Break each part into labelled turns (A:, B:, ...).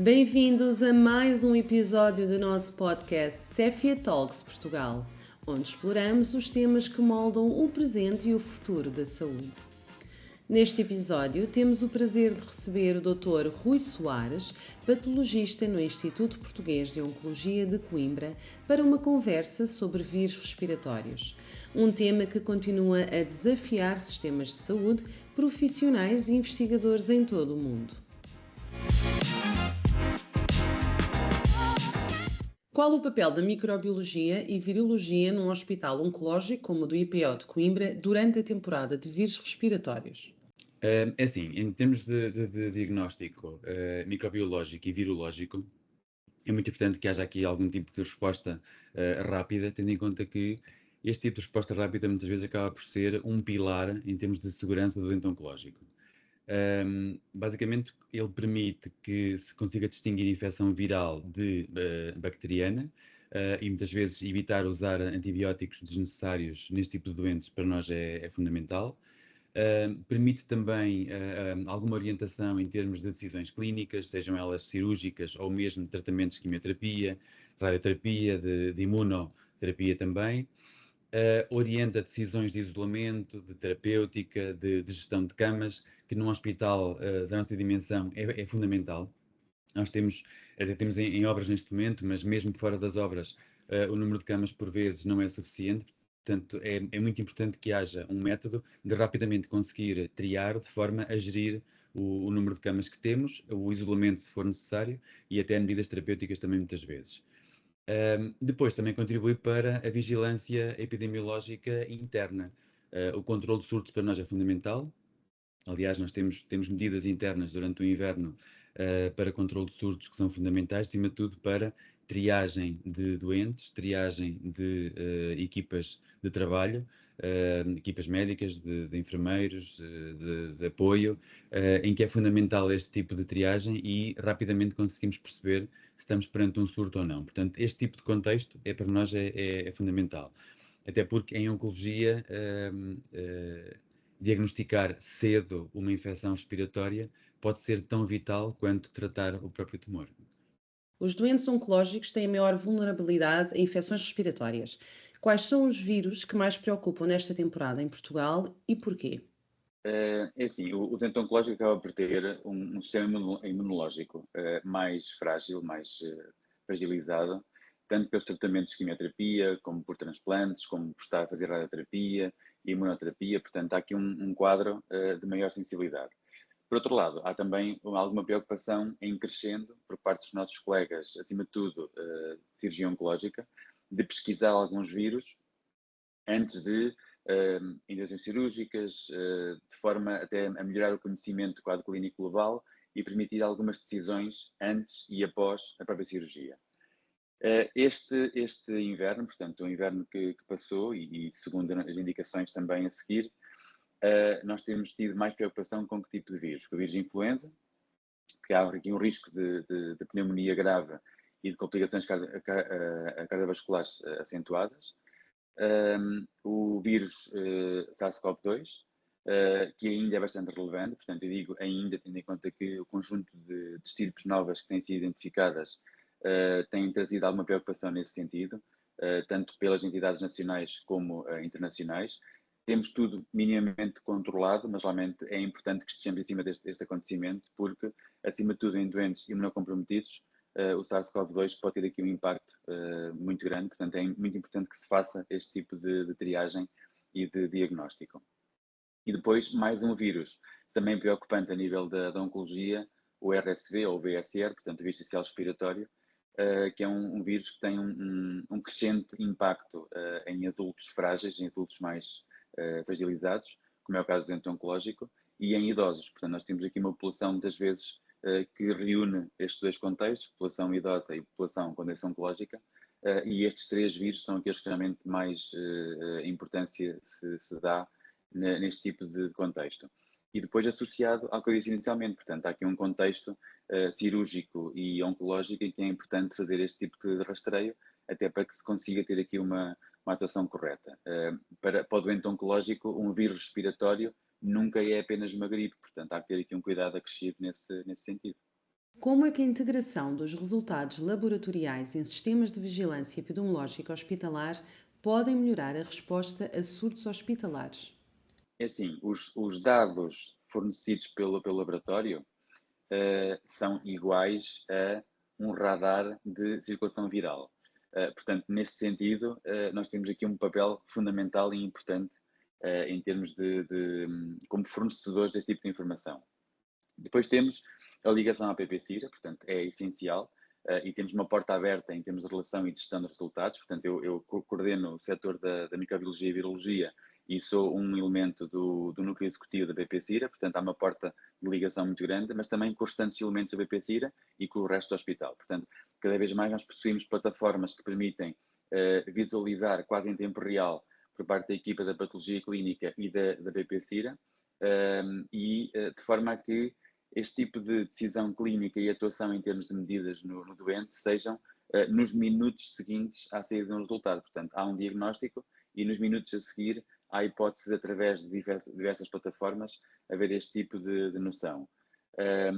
A: Bem-vindos a mais um episódio do nosso podcast Cefia Talks Portugal, onde exploramos os temas que moldam o presente e o futuro da saúde. Neste episódio, temos o prazer de receber o Dr. Rui Soares, patologista no Instituto Português de Oncologia de Coimbra, para uma conversa sobre vírus respiratórios, um tema que continua a desafiar sistemas de saúde, profissionais e investigadores em todo o mundo. Qual o papel da microbiologia e virologia num hospital oncológico como o do IPO de Coimbra durante a temporada de vírus respiratórios?
B: É assim, em termos de diagnóstico microbiológico e virológico, é muito importante que haja aqui algum tipo de resposta rápida, tendo em conta que este tipo de resposta rápida muitas vezes acaba por ser um pilar em termos de segurança do doente oncológico. Basicamente, ele permite que se consiga distinguir infecção viral de bacteriana e muitas vezes evitar usar antibióticos desnecessários neste tipo de doentes para nós é fundamental. Permite também alguma orientação em termos de decisões clínicas, sejam elas cirúrgicas ou mesmo de tratamentos de quimioterapia, radioterapia, de imunoterapia também. Orienta decisões de isolamento, de terapêutica, de gestão de camas, que num hospital da nossa dimensão é fundamental. Nós até temos em obras neste momento, mas mesmo fora das obras, o número de camas por vezes não é suficiente. Portanto, é muito importante que haja um método de rapidamente conseguir triar de forma a gerir o número de camas que temos, o isolamento se for necessário e até medidas terapêuticas também muitas vezes. Depois também contribui para a vigilância epidemiológica interna. O controle de surtos para nós é fundamental. Aliás, nós temos medidas internas durante o inverno para controle de surtos que são fundamentais, acima de tudo para triagem de doentes, triagem de equipas de trabalho, equipas médicas, de enfermeiros, de apoio, em que é fundamental este tipo de triagem e rapidamente conseguimos perceber se estamos perante um surto ou não. Portanto, este tipo de contexto para nós é fundamental. Até porque em oncologia diagnosticar cedo uma infecção respiratória pode ser tão vital quanto tratar o próprio tumor.
A: Os doentes oncológicos têm maior vulnerabilidade a infecções respiratórias. Quais são os vírus que mais preocupam nesta temporada em Portugal e porquê?
C: É assim, o doente oncológico acaba por ter um sistema imunológico mais frágil, mais fragilizado, tanto pelos tratamentos de quimioterapia, como por transplantes, como por estar a fazer radioterapia e imunoterapia. Portanto, há aqui um quadro de maior sensibilidade. Por outro lado, há também alguma preocupação em crescendo por parte dos nossos colegas, acima de tudo, de cirurgia oncológica, de pesquisar alguns vírus antes de intervenções cirúrgicas, de forma até a melhorar o conhecimento do quadro clínico global e permitir algumas decisões antes e após a própria cirurgia. Este inverno, portanto, o inverno que passou e segundo as indicações também a seguir, nós temos tido mais preocupação com que tipo de vírus? Com o vírus de influenza, que há aqui um risco de pneumonia grave e de complicações cardiovasculares acentuadas. O vírus SARS-CoV-2, que ainda é bastante relevante, portanto eu digo ainda tendo em conta que o conjunto de estirpes novas que têm sido identificadas têm trazido alguma preocupação nesse sentido, tanto pelas entidades nacionais como internacionais. Temos tudo minimamente controlado, mas realmente é importante que estejamos em cima deste acontecimento, porque, acima de tudo, em doentes imunocomprometidos, o SARS-CoV-2 pode ter aqui um impacto muito grande, portanto é muito importante que se faça este tipo de triagem e de diagnóstico. E depois, mais um vírus também preocupante a nível da oncologia, o RSV ou o VSR, portanto, o vírus social respiratório, que é um vírus que tem um crescente impacto em adultos frágeis, em adultos mais fragilizados, como é o caso do doente oncológico, e em idosos. Portanto, nós temos aqui uma população, muitas vezes, que reúne estes dois contextos, população idosa e população com doença oncológica, e estes três vírus são aqueles que realmente mais importância se dá neste tipo de contexto. E depois associado ao que eu disse inicialmente, portanto, há aqui um contexto cirúrgico e oncológico em que é importante fazer este tipo de rastreio, até para que se consiga ter aqui uma atuação correta. Para o doente oncológico, um vírus respiratório nunca é apenas uma gripe, portanto há que ter aqui um cuidado acrescido nesse sentido.
A: Como é que a integração dos resultados laboratoriais em sistemas de vigilância epidemiológica hospitalar podem melhorar a resposta a surtos hospitalares?
C: É assim, os dados fornecidos pelo laboratório são iguais a um radar de circulação viral. Portanto, neste sentido, nós temos aqui um papel fundamental e importante em termos como fornecedores deste tipo de informação. Depois temos a ligação à PPCIRA, portanto, é essencial, e temos uma porta aberta em termos de relação e de gestão de resultados. Portanto, eu coordeno o setor da microbiologia e virologia e sou um elemento do núcleo executivo da BPCIRA, portanto, há uma porta de ligação muito grande, mas também com os restantes elementos da BPCIRA e com o resto do hospital. Portanto, cada vez mais nós possuímos plataformas que permitem visualizar quase em tempo real por parte da equipa da patologia clínica e da BPCIRA, de forma a que este tipo de decisão clínica e atuação em termos de medidas no doente sejam nos minutos seguintes à saída de um resultado. Portanto, há um diagnóstico e nos minutos a seguir há hipóteses através de diversas plataformas haver este tipo de noção.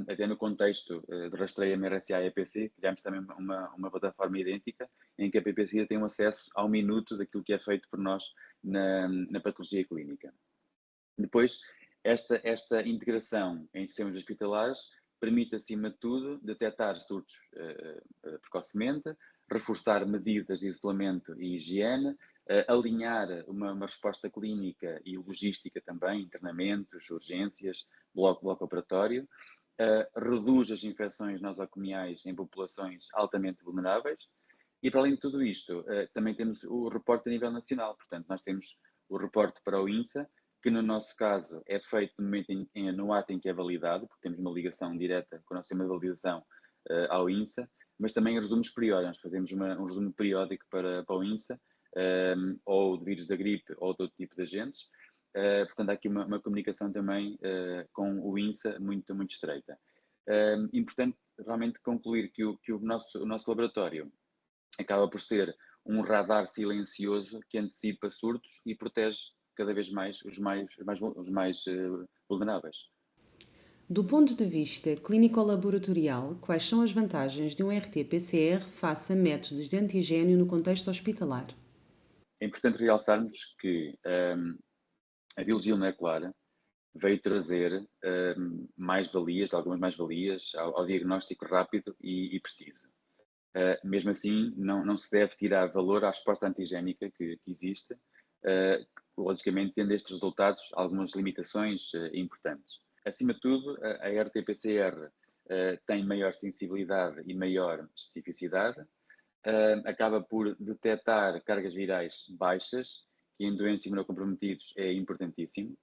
C: Até no contexto de rastreio MRSA e EPC, criámos também uma plataforma idêntica em que a PPC tem um acesso ao minuto daquilo que é feito por nós na patologia clínica. Depois, esta integração em sistemas hospitalares permite, acima de tudo, detectar surtos precocemente, reforçar medidas de isolamento e higiene, alinhar uma resposta clínica e logística também, internamentos, urgências, bloco operatório, reduz as infecções nosocomiais em populações altamente vulneráveis e, para além de tudo isto, também temos o reporte a nível nacional. Portanto, nós temos o reporte para o INSA, que no nosso caso é feito no momento no ato em que é validado, porque temos uma ligação direta com o nosso sistema de validação ao INSA, mas também resumos periódicos. Nós fazemos um resumo periódico para o INSA, ou de vírus da gripe ou de outro tipo de agentes. Portanto, há aqui uma comunicação também com o INSA muito, muito estreita. Importante realmente concluir que o nosso laboratório acaba por ser um radar silencioso que antecipa surtos e protege cada vez mais os mais vulneráveis.
A: Do ponto de vista clínico-laboratorial, quais são as vantagens de um RT-PCR face a métodos de antigênio no contexto hospitalar?
C: É importante realçarmos que a biologia molecular veio trazer algumas mais-valias ao diagnóstico rápido e preciso. Mesmo assim, não se deve tirar valor à resposta antigénica que existe, logicamente tendo estes resultados algumas limitações importantes. Acima de tudo, a RT-PCR tem maior sensibilidade e maior especificidade, acaba por detectar cargas virais baixas, que em doentes imunocomprometidos é importantíssimo,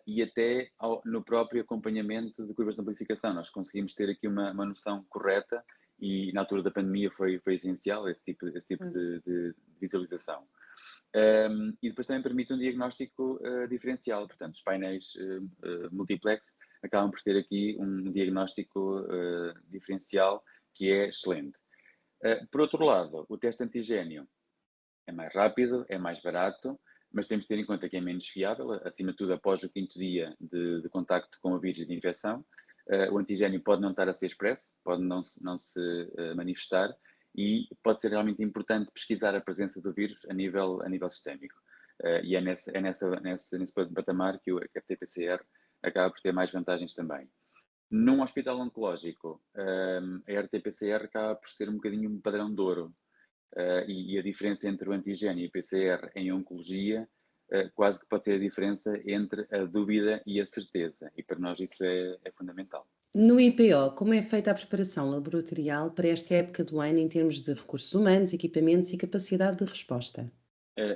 C: e até no próprio acompanhamento de curvas de amplificação. Nós conseguimos ter aqui uma noção correta e na altura da pandemia foi essencial esse tipo de visualização. E depois também permite um diagnóstico diferencial, portanto os painéis multiplex acabam por ter aqui um diagnóstico diferencial que é excelente. Por outro lado, o teste antigênio é mais rápido, é mais barato, mas temos de ter em conta que é menos fiável, acima de tudo após o 5º dia de contacto com a vírus de infecção. O antigênio pode não estar a ser expresso, pode não se manifestar e pode ser realmente importante pesquisar a presença do vírus a nível sistémico. E é nesse patamar que a RT-PCR acaba por ter mais vantagens também. Num hospital oncológico, a RT-PCR acaba por ser um bocadinho um padrão de ouro. E a diferença entre o antigênio e o PCR em oncologia quase que pode ser a diferença entre a dúvida e a certeza. E para nós isso é fundamental.
A: No IPO, como é feita a preparação laboratorial para esta época do ano em termos de recursos humanos, equipamentos e capacidade de resposta?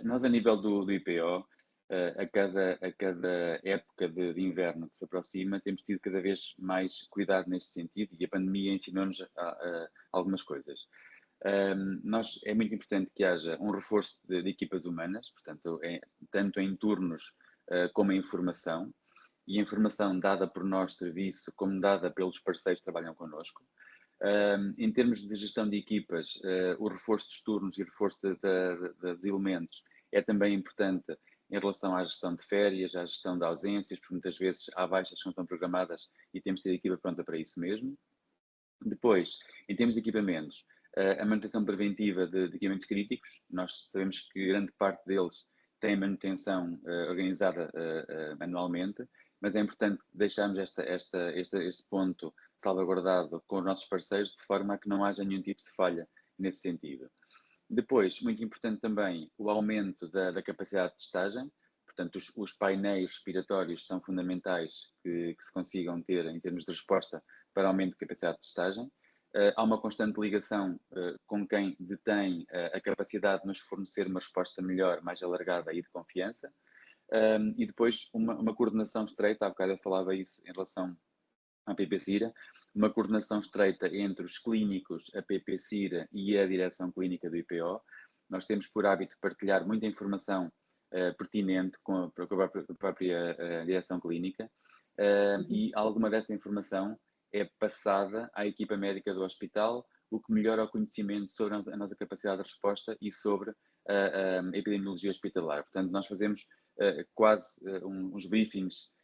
C: Nós, a nível do IPO, a cada época de inverno que se aproxima, temos tido cada vez mais cuidado neste sentido e a pandemia ensinou-nos algumas coisas. É muito importante que haja um reforço de equipas humanas, portanto, tanto em turnos como em informação, e a informação dada por nós, serviço, como dada pelos parceiros que trabalham connosco. Em termos de gestão de equipas, o reforço dos turnos e o reforço dos elementos é também importante em relação à gestão de férias, à gestão de ausências, porque muitas vezes há baixas que não estão programadas e temos de ter a equipa pronta para isso mesmo. Depois, em termos de equipamentos, a manutenção preventiva de equipamentos críticos, nós sabemos que grande parte deles tem manutenção organizada manualmente, mas é importante deixarmos este ponto salvaguardado com os nossos parceiros, de forma a que não haja nenhum tipo de falha nesse sentido. Depois, muito importante também, o aumento da capacidade de testagem. Portanto, os painéis respiratórios são fundamentais que se consigam ter em termos de resposta para aumento de capacidade de testagem. Há uma constante ligação com quem detém a capacidade de nos fornecer uma resposta melhor, mais alargada e de confiança. E depois uma coordenação estreita, há bocado eu falava isso em relação à PPCIRA, uma coordenação estreita entre os clínicos, a PPCIRA e a direção clínica do IPO. Nós temos por hábito partilhar muita informação pertinente com a própria direção clínica e alguma desta informação é passada à equipa médica do hospital, o que melhora o conhecimento sobre a nossa capacidade de resposta e sobre a epidemiologia hospitalar. Portanto, nós fazemos quase uns briefings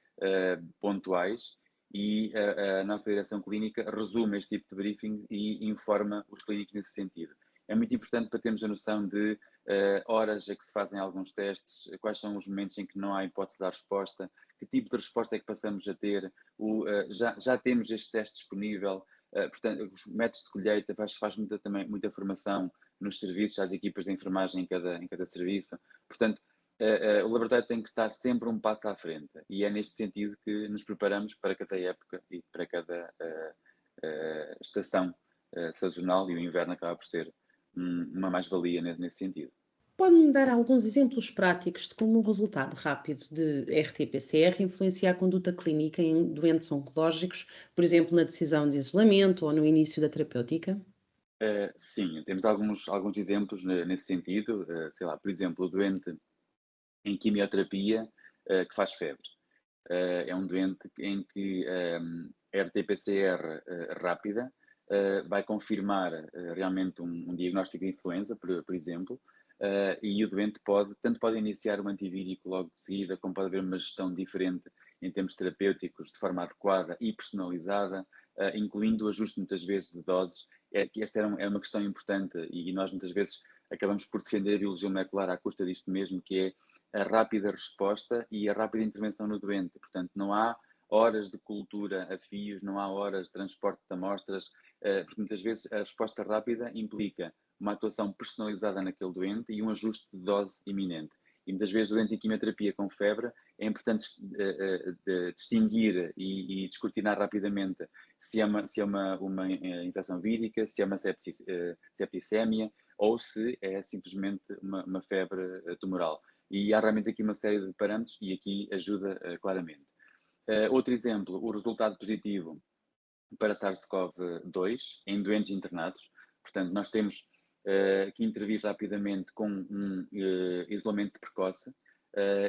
C: pontuais e a nossa direção clínica resume este tipo de briefing e informa os clínicos nesse sentido. É muito importante para termos a noção de horas a que se fazem alguns testes, quais são os momentos em que não há hipótese de dar resposta, que tipo de resposta é que passamos a ter, já temos este teste disponível, portanto, os métodos de colheita, faz muita formação nos serviços, às equipas de enfermagem em cada serviço. Portanto, o laboratório tem que estar sempre um passo à frente e é neste sentido que nos preparamos para cada época e para cada estação sazonal, e o inverno acaba por ser uma mais-valia nesse sentido.
A: Pode-me dar alguns exemplos práticos de como um resultado rápido de RT-PCR influencia a conduta clínica em doentes oncológicos, por exemplo, na decisão de isolamento ou no início da terapêutica?
C: Sim, temos alguns exemplos nesse sentido. Sei lá, por exemplo, o doente em quimioterapia que faz febre. É um doente em que a RT-PCR rápida vai confirmar realmente um diagnóstico de influenza, por exemplo, e o doente tanto pode iniciar um antivírico logo de seguida, como pode haver uma gestão diferente em termos terapêuticos, de forma adequada e personalizada, incluindo o ajuste muitas vezes de doses. Esta é uma questão importante e nós muitas vezes acabamos por defender a biologia molecular à custa disto mesmo, que é a rápida resposta e a rápida intervenção no doente. Portanto, não há horas de cultura a fios, não há horas de transporte de amostras, porque muitas vezes a resposta rápida implica uma atuação personalizada naquele doente e um ajuste de dose iminente. E muitas vezes, durante a quimioterapia com febre, é importante distinguir e descortinar rapidamente se é uma infecção vírica, se é uma septicémia ou se é simplesmente uma febre tumoral. E há realmente aqui uma série de parâmetros e aqui ajuda claramente. Outro exemplo, o resultado positivo para SARS-CoV-2 em doentes internados. Portanto, nós temos que intervir rapidamente com um isolamento precoce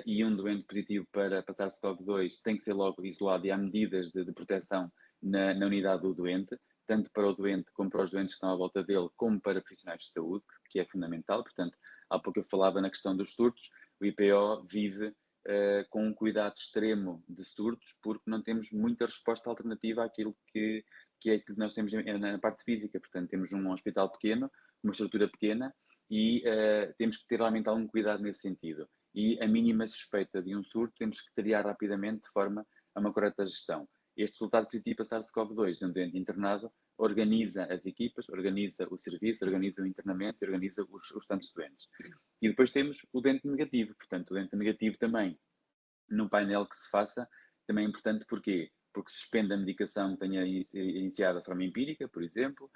C: e um doente positivo para SARS-CoV-2 tem que ser logo isolado e há medidas de proteção na unidade do doente, tanto para o doente como para os doentes que estão à volta dele, como para profissionais de saúde, que é fundamental. Portanto, há pouco eu falava na questão dos surtos, o IPO vive com um cuidado extremo de surtos, porque não temos muita resposta alternativa àquilo que nós temos na parte física. Portanto, temos um hospital pequeno, uma estrutura pequena e temos que ter realmente algum cuidado nesse sentido. E a mínima suspeita de um surto temos que triar rapidamente de forma a uma correta gestão. Este resultado positivo para SARS-CoV-2 de um doente internado organiza as equipas, organiza o serviço, organiza o internamento e organiza os tantos doentes. E depois temos o doente negativo. Portanto, o doente negativo também, no painel que se faça, também é importante. Porquê? Porque suspende a medicação que tenha iniciado de forma empírica, por exemplo,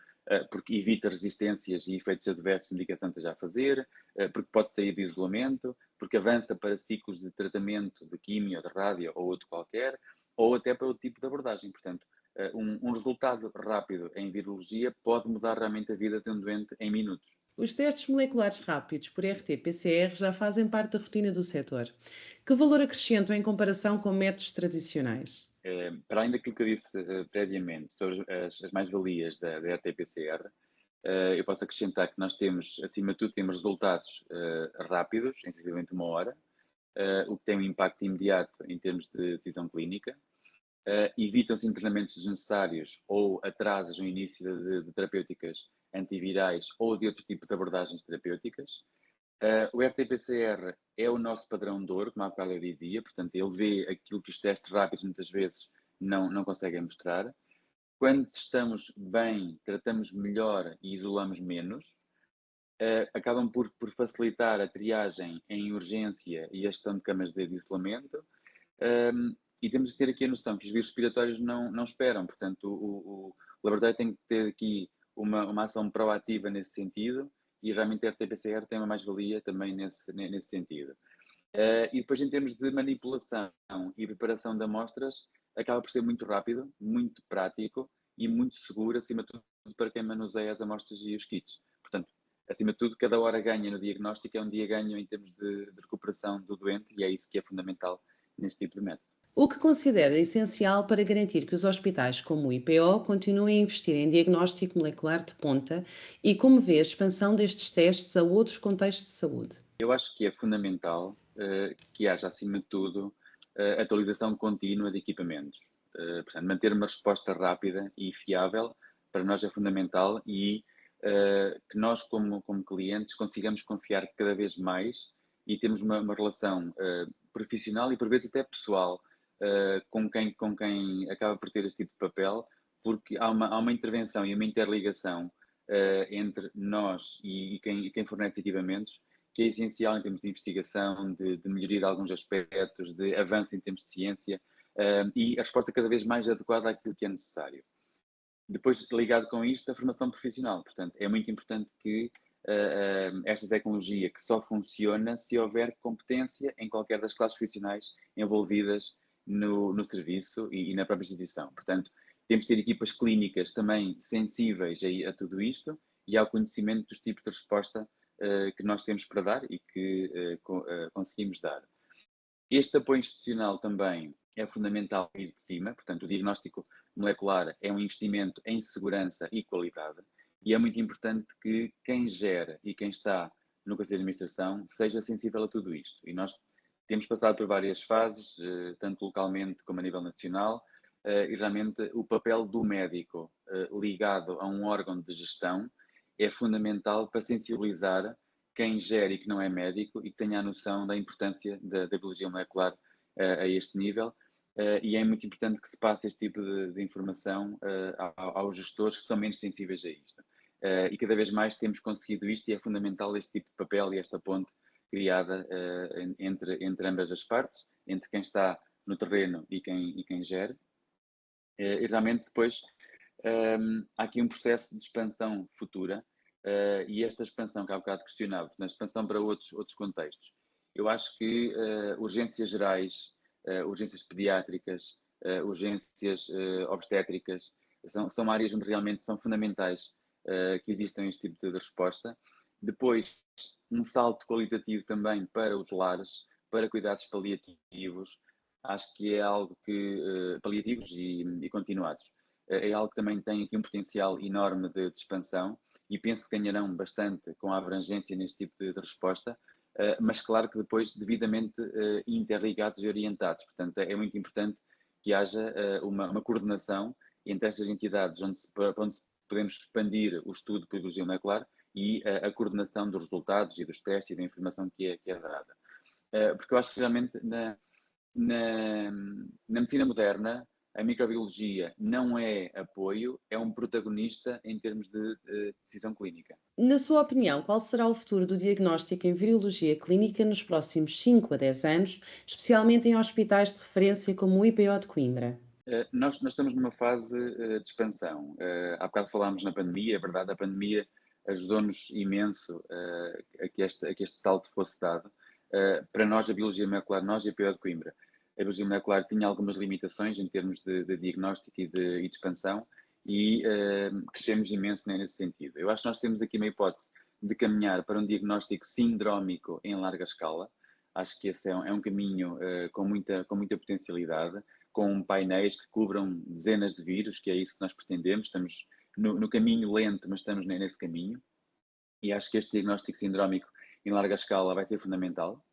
C: porque evita resistências e efeitos adversos que a medicação esteja a fazer, porque pode sair de isolamento, porque avança para ciclos de tratamento de quimio, de rádio ou outro qualquer, ou até para outro tipo de abordagem. Portanto, um resultado rápido em virologia pode mudar realmente a vida de um doente em minutos.
A: Os testes moleculares rápidos por RT-PCR já fazem parte da rotina do setor. Que valor acrescentam em comparação com métodos tradicionais?
C: Para além daquilo que eu disse previamente sobre as mais-valias da RT-PCR, eu posso acrescentar que nós temos, acima de tudo, temos resultados rápidos, em sensivelmente 1 hora, o que tem um impacto imediato em termos de decisão clínica. evitam-se internamentos desnecessários ou atrasos no início de terapêuticas antivirais ou de outro tipo de abordagens terapêuticas. O RT-PCR é o nosso padrão de ouro, como há bocado eu dizia, portanto, ele vê aquilo que os testes rápidos muitas vezes não conseguem mostrar. Quando testamos bem, tratamos melhor e isolamos menos, acabam por facilitar a triagem em urgência e a gestão de camas de isolamento. E temos de ter aqui a noção que os vírus respiratórios não esperam, portanto, o laboratório tem que ter aqui uma ação proativa nesse sentido, e realmente a RT-PCR tem uma mais-valia também nesse sentido. E depois, em termos de manipulação e preparação de amostras, acaba por ser muito rápido, muito prático e muito seguro, acima de tudo, para quem manuseia as amostras e os kits. Portanto, acima de tudo, cada hora ganha no diagnóstico é um dia ganho em termos de recuperação do doente, e é isso que é fundamental neste tipo de método.
A: O que considera essencial para garantir que os hospitais como o IPO continuem a investir em diagnóstico molecular de ponta e como vê a expansão destes testes a outros contextos de saúde?
C: Eu acho que é fundamental que haja, acima de tudo, atualização contínua de equipamentos. Portanto, manter uma resposta rápida e fiável para nós é fundamental, e que nós, como clientes, consigamos confiar cada vez mais e temos uma relação profissional e, por vezes, até pessoal com quem acaba por ter este tipo de papel, porque há uma intervenção e uma interligação entre nós e quem fornece equipamentos, que é essencial em termos de investigação, de melhoria de alguns aspectos, de avanço em termos de ciência, e a resposta cada vez mais adequada àquilo que é necessário. Depois, ligado com isto, a formação profissional. Portanto, é muito importante que esta tecnologia que só funciona se houver competência em qualquer das classes profissionais envolvidas no serviço e na própria instituição. Portanto, temos de ter equipas clínicas também sensíveis a tudo isto e ao conhecimento dos tipos de resposta que nós temos para dar e que conseguimos dar. Este apoio institucional também é fundamental vir de cima, portanto, o diagnóstico molecular é um investimento em segurança e qualidade, e é muito importante que quem gera e quem está no Conselho de Administração seja sensível a tudo isto. E nós temos passado por várias fases, tanto localmente como a nível nacional, e realmente o papel do médico ligado a um órgão de gestão é fundamental para sensibilizar quem gera e que não é médico e que tenha a noção da importância da biologia molecular a este nível, e é muito importante que se passe este tipo de informação aos gestores que são menos sensíveis a isto. E cada vez mais temos conseguido isto, e é fundamental este tipo de papel e esta ponte criada entre ambas as partes, entre quem está no terreno e quem gera. E realmente depois há aqui um processo de expansão futura, e esta expansão que há bocado questionava, na expansão para outros contextos. Eu acho que urgências gerais, urgências pediátricas, urgências obstétricas, são áreas onde realmente são fundamentais que existam este tipo de resposta. Depois, um salto qualitativo também para os lares, para cuidados paliativos, acho que é algo que, paliativos e continuados, é algo que também tem aqui um potencial enorme de expansão, e penso que ganharão bastante com a abrangência neste tipo de resposta, mas claro que depois devidamente interligados e orientados. Portanto, é muito importante que haja uma coordenação entre estas entidades onde podemos expandir o estudo de biologia molecular e a coordenação dos resultados e dos testes e da informação que é dada. Porque eu acho que realmente na medicina moderna a microbiologia não é apoio, é um protagonista em termos de decisão clínica.
A: Na sua opinião, qual será o futuro do diagnóstico em virologia clínica nos próximos 5 a 10 anos, especialmente em hospitais de referência como o IPO de Coimbra?
C: Nós estamos numa fase de expansão. Há bocado falámos na pandemia, é verdade, a pandemia ajudou-nos imenso a que este salto fosse dado. Para nós, a biologia molecular, nós e a IPO de Coimbra, a biologia molecular tinha algumas limitações em termos de diagnóstico e de expansão, e crescemos imenso nesse sentido. Eu acho que nós temos aqui uma hipótese de caminhar para um diagnóstico sindrómico em larga escala. Acho que esse é um caminho com muita potencialidade, com painéis que cubram dezenas de vírus, que é isso que nós pretendemos. Estamos no caminho lento, mas estamos nesse caminho, e acho que este diagnóstico sindrómico em larga escala vai ser fundamental.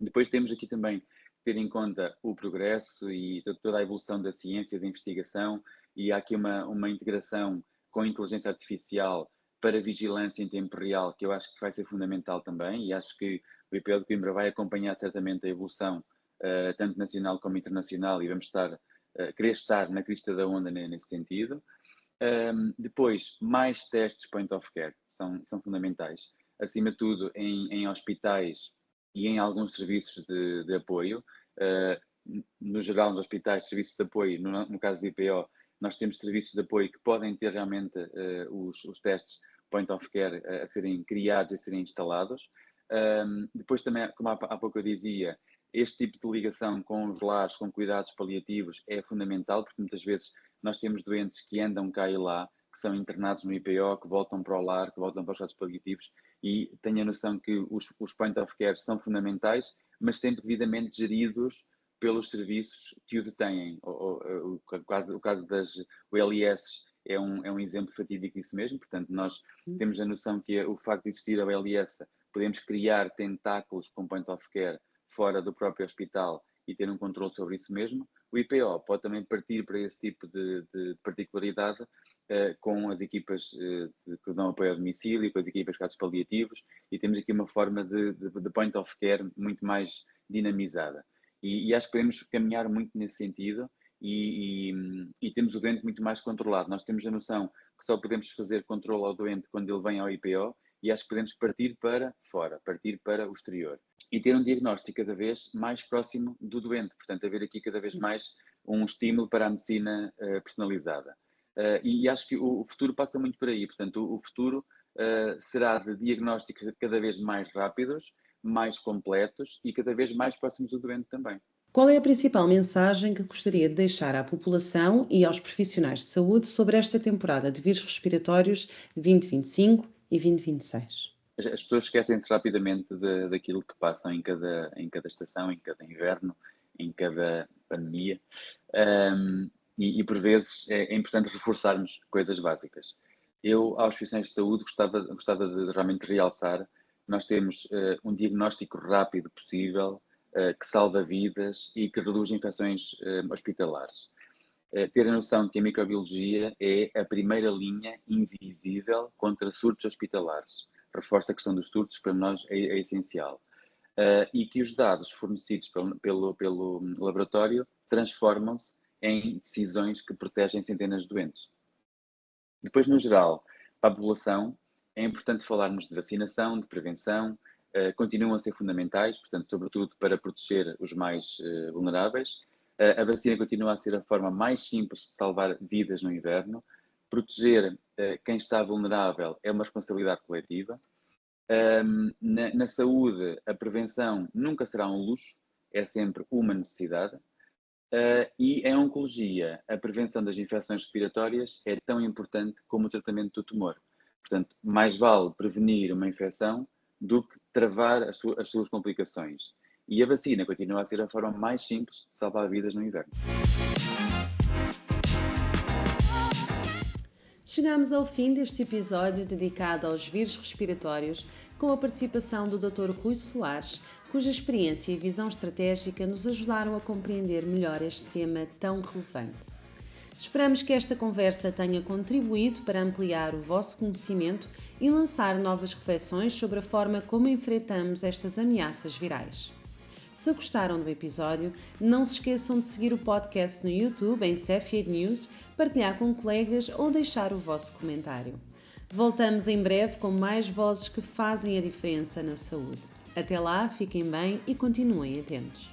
C: Depois temos aqui também ter em conta o progresso e toda a evolução da ciência, da investigação, e há aqui uma integração com a inteligência artificial para vigilância em tempo real, que eu acho que vai ser fundamental também, e acho que o IPO de Coimbra vai acompanhar certamente a evolução, tanto nacional como internacional, e vamos querer estar na crista da onda nesse sentido. Depois, mais testes point of care são fundamentais, acima de tudo em hospitais e em alguns serviços de apoio. No geral, nos hospitais, serviços de apoio, no caso do IPO, nós temos serviços de apoio que podem ter realmente os testes point of care a serem criados e a serem instalados. Depois também, como há pouco eu dizia, este tipo de ligação com os lares, com cuidados paliativos, é fundamental, porque muitas vezes nós temos doentes que andam cá e lá, que são internados no IPO, que voltam para o lar, que voltam para os cuidados paliativos, e tenho a noção que os point of care são fundamentais, mas sempre devidamente geridos pelos serviços que o detêm. O caso das OLS é um exemplo fatídico disso mesmo. Portanto, nós temos a noção que o facto de existir a OLS, podemos criar tentáculos com point of care fora do próprio hospital e ter um controle sobre isso mesmo. O IPO pode também partir para esse tipo de particularidade com as equipas que dão apoio ao domicílio, com as equipas de cuidados paliativos, e temos aqui uma forma de point of care muito mais dinamizada. E acho que podemos caminhar muito nesse sentido e temos o doente muito mais controlado. Nós temos a noção que só podemos fazer controle ao doente quando ele vem ao IPO, e acho que podemos partir para fora, partir para o exterior. E ter um diagnóstico cada vez mais próximo do doente. Portanto, haver aqui cada vez mais um estímulo para a medicina personalizada. E acho que o futuro passa muito por aí. Portanto, o futuro será de diagnósticos cada vez mais rápidos, mais completos e cada vez mais próximos do doente também.
A: Qual é a principal mensagem que gostaria de deixar à população e aos profissionais de saúde sobre esta temporada de vírus respiratórios de 2025 e 2026?
C: As pessoas esquecem-se rapidamente daquilo que passam em cada estação, em cada inverno, em cada pandemia. E por vezes é importante reforçarmos coisas básicas. Eu, aos profissionais de saúde, gostava de realmente realçar: nós temos um diagnóstico rápido possível, que salva vidas e que reduz infecções hospitalares. Ter a noção que a microbiologia é a primeira linha invisível contra surtos hospitalares. Reforça a questão dos surtos, para nós é essencial. E que os dados fornecidos pelo laboratório transformam-se em decisões que protegem centenas de doentes. Depois, no geral, para a população, é importante falarmos de vacinação, de prevenção, continuam a ser fundamentais, portanto, sobretudo para proteger os mais vulneráveis. A vacina continua a ser a forma mais simples de salvar vidas no inverno. Proteger quem está vulnerável é uma responsabilidade coletiva. Na saúde, a prevenção nunca será um luxo, é sempre uma necessidade. E em oncologia, a prevenção das infecções respiratórias é tão importante como o tratamento do tumor. Portanto, mais vale prevenir uma infecção do que travar as suas complicações. E a vacina continua a ser a forma mais simples de salvar vidas no inverno.
A: Chegamos ao fim deste episódio dedicado aos vírus respiratórios, com a participação do Dr. Rui Soares, cuja experiência e visão estratégica nos ajudaram a compreender melhor este tema tão relevante. Esperamos que esta conversa tenha contribuído para ampliar o vosso conhecimento e lançar novas reflexões sobre a forma como enfrentamos estas ameaças virais. Se gostaram do episódio, não se esqueçam de seguir o podcast no YouTube em Cepheid News, partilhar com colegas ou deixar o vosso comentário. Voltamos em breve com mais vozes que fazem a diferença na saúde. Até lá, fiquem bem e continuem atentos.